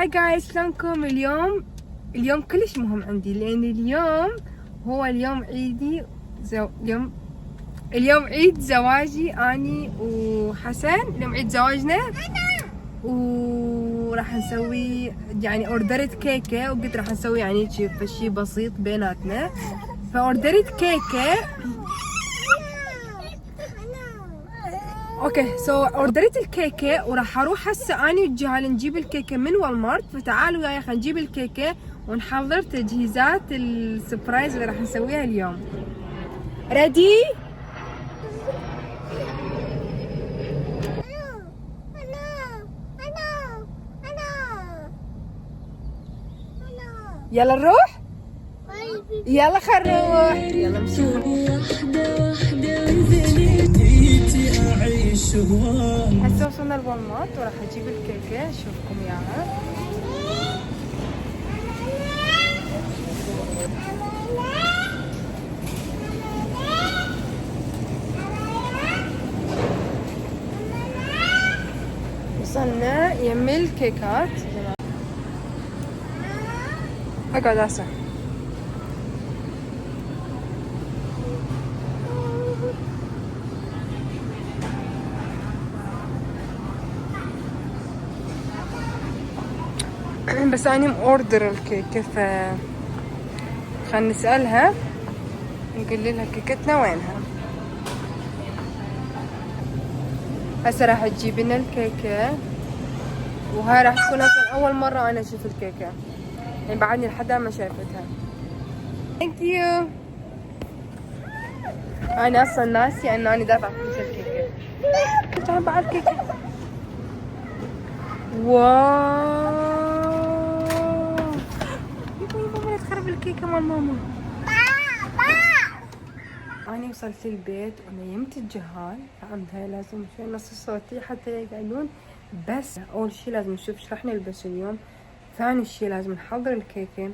هاي جايز، شلونكم؟ اليوم كلش مهم عندي، لان اليوم هو اليوم عيدي. اليوم عيد زواجي اني وحسن، اليوم عيد زواجنا. وراح نسوي يعني اوردرت كيكه، وقلت راح نسوي يعني شي بسيط بيناتنا، فاوردرت كيكه. اوكي اوردرت الكيكه، وراح اروح هسه اني وجهال نجيب الكيكه من والمارت. فتعالوا وياي خلينا نجيب الكيكه ونحضر تجهيزات السبرايز اللي راح نسويها اليوم. ريدي؟ يلا نروح، يلا خلينا نروح، يلا نمشي. هسه وصلنا الوالمارت وراح اجيب الكيكه، اشوفكم اياها. وصلنا يمي الكيكات. اقعد هسه. بس أنا مأوردر الكيكة، خلنا نسألها نقول لها كيكتنا وينها. هسه راح تجيب لنا الكيكة، وهاي راح تكون أصلا أول مرة أنا أشوف الكيكة، يعني بعدني لحد ما شايفتها. ثانك يو. أنا أصلا ناسية إنه أنا دافعة فلوس الكيكة. تعال بعد الكيكة. واو، يبا تخرب الكيكة مال ماما. أنا وصلت البيت ونيمت الجهال، فهمت هاي لازم شوي نص صوتي حتى يقعدون. بس أول شي لازم نشوف ايش راح نلبس اليوم، ثاني شي لازم نحضر الكيكة،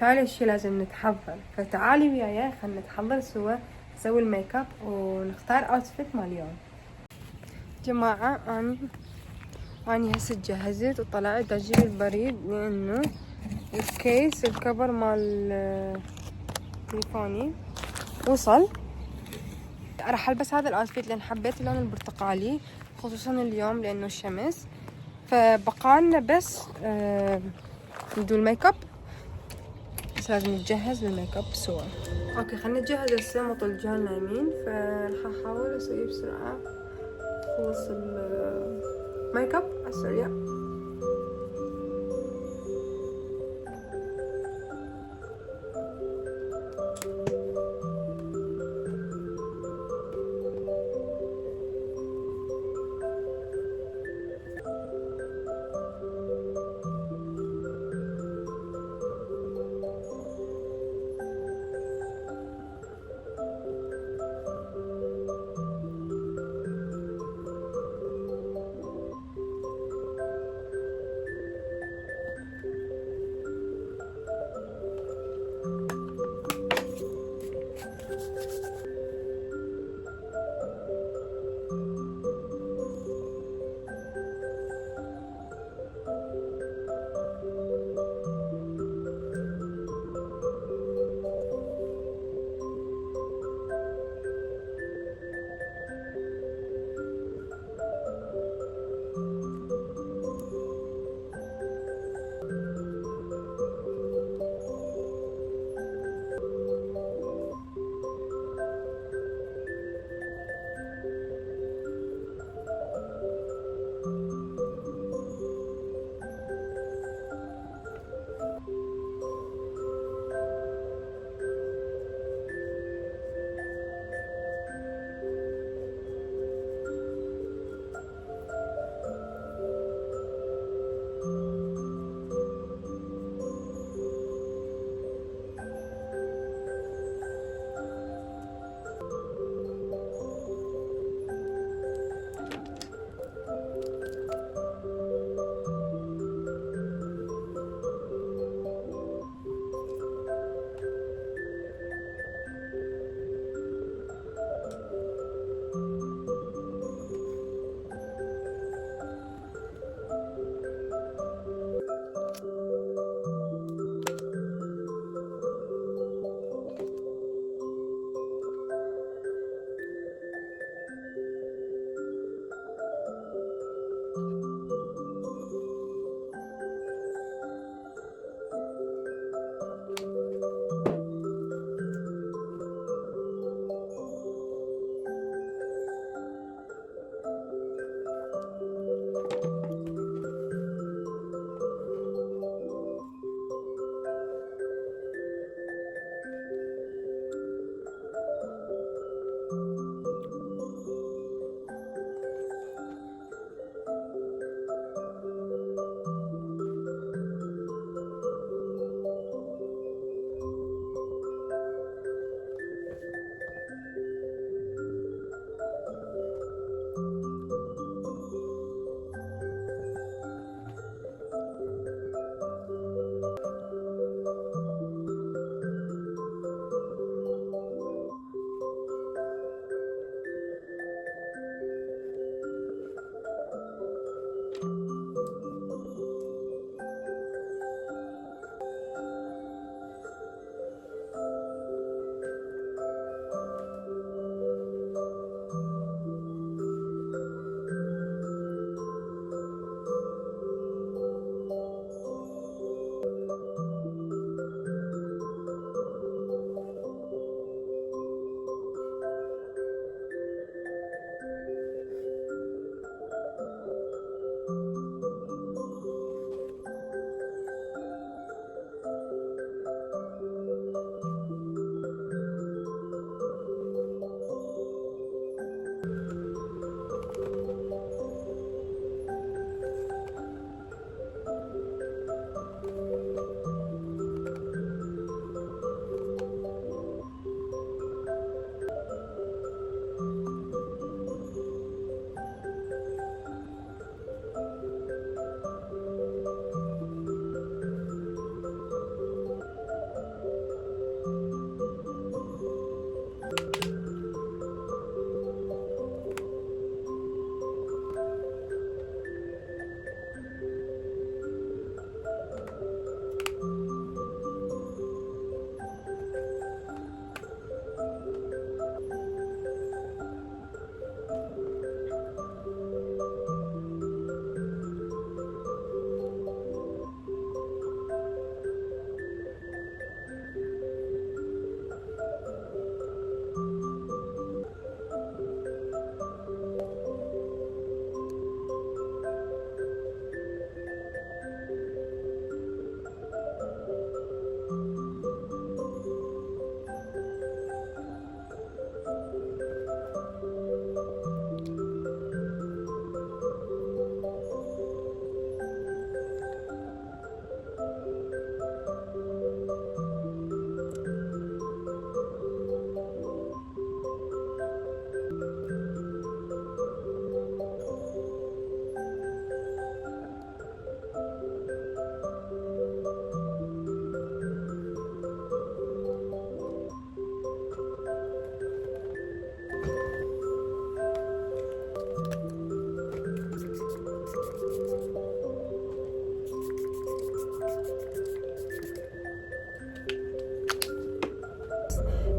ثالث شي لازم نتحضر. فتعالي وياي خلنا نتحضر سوا، نسوي الميك اب ونختار اوتفيت مال اليوم. جماعة أنا هسه جهزت وطلعت أجيب البريد، لأنه الكيس الكبر مال تليفوني وصل. راح البس هذا الاوتفيت لان حبيت اللون البرتقالي خصوصا اليوم لانه الشمس. فبقالنا بس ندو الميك اب، بس لازم نتجهز للميك اب سوا. اوكي خلينا نجهز هسه، مطل الجهال نايمين، فراح احاول اسوي بسرعه خلص الميك اب على السريع.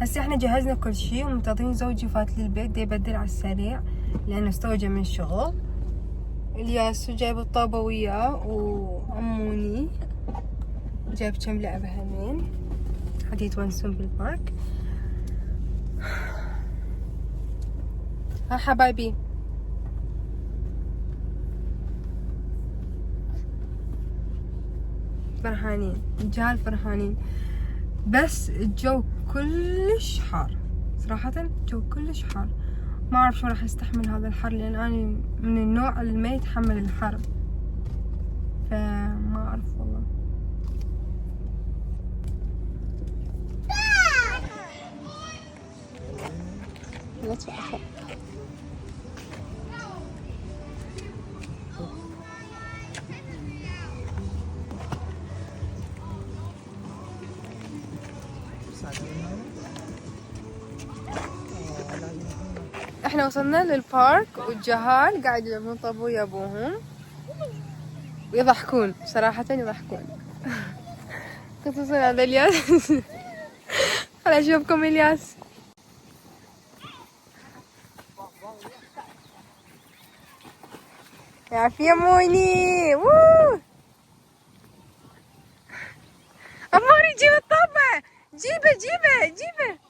هسه احنا جهزنا كل شيء ومنتظرين زوجي فات للبيت دي يبدل على السريع لانه استوجب من الشغل. الياس جايب الطابة وياه وعموني جايب كم لعبة همين حتى يتونسون بالبارك. ها حبايبي فرحانين الجهال فرحانين، بس الجو كلش حار صراحة، الجو كلش حار، ما اعرف شو راح استحمل هذا الحر لان انا من النوع اللي ما يتحمل الحر، فما اعرف والله. لا تفعل احنا وصلنا للبارك والجهال قاعد يلعبون طابو ويا ابوهم ويضحكون صراحة يضحكون خصوصا هذا الياس. خل اشوفكم الياس. يا في موني ووو اموري جيب الطابة، جيبه جيبه جيبه.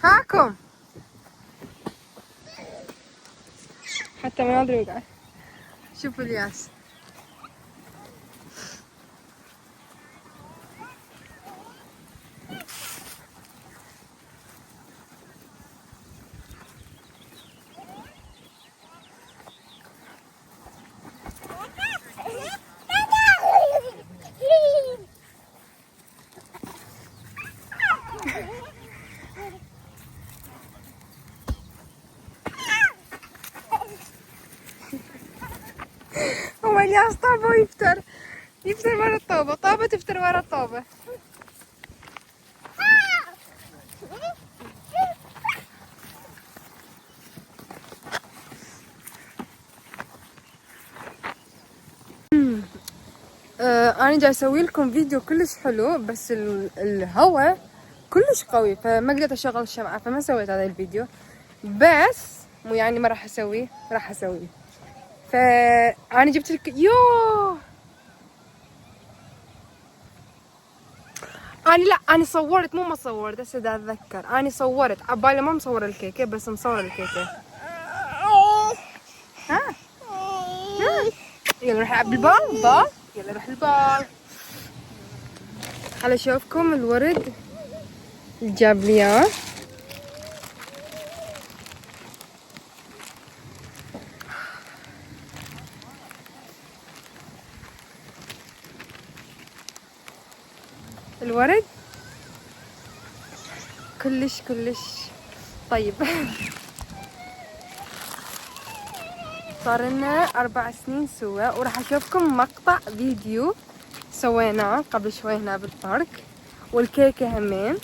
هاكم حتى ما ادري وقع. شوفوا الياس. هو الياس طابة ويفتر، يفتر ورا الطابة، طابة تفتر ورا الطابة. انا جاي اسوي لكم فيديو كلش حلو، بس الهواء كلش قوي فما قدرت اشغل الشمعة، فما سويت هذا الفيديو. بس مو يعني ما راح اسويه، راح اسويه. فانا جبت لك انا صورت، مو ما صورت هسه دا اتذكر، انا صورت عبالي ما مصور الكيكه، بس مصور الكيكه. ها يلا روح العب بالبال. يلا روح البال. خل اشوفكم الورد اللي جاب لي اياه. الورد كلش طيب. صار لنا 4 سنين سوا، وراح اشوفكم مقطع فيديو سويناه قبل شوي هنا بالبارك، والكيكة همين.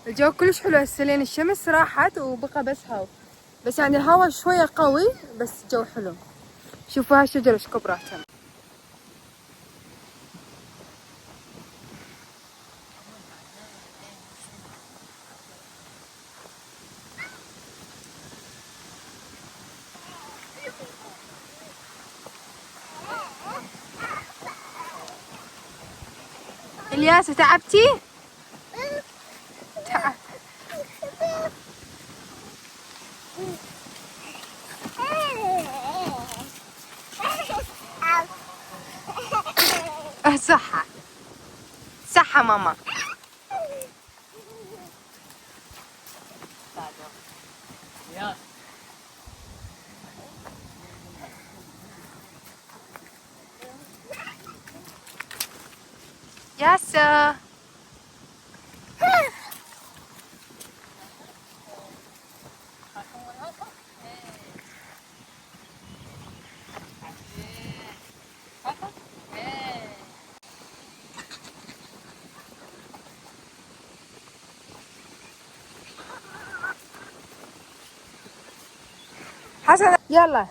الجو كلش حلو هسه، لين الشمس راحت وبقى بس هوا، بس يعني الهوا شوية قوي بس الجو حلو. شوفوا هالشجرة ايش كبرتها. الياسة تعبتي؟ تعب. صحة صحة ماما. ياسا حسن يلا.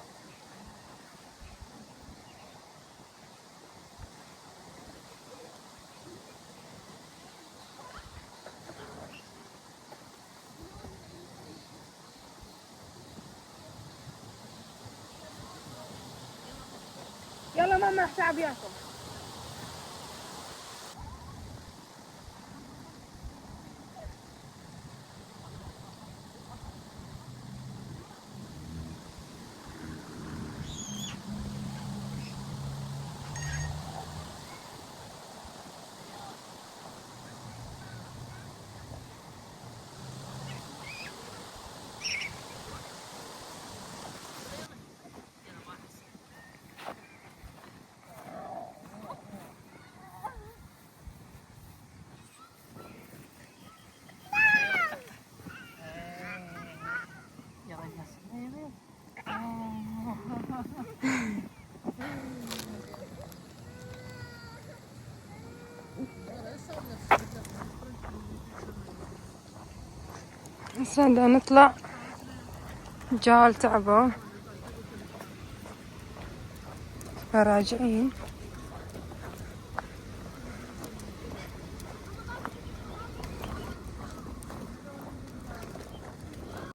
يلا ماما راح تعب وياكم. هسه نطلع، جال تعبوا فراجعين.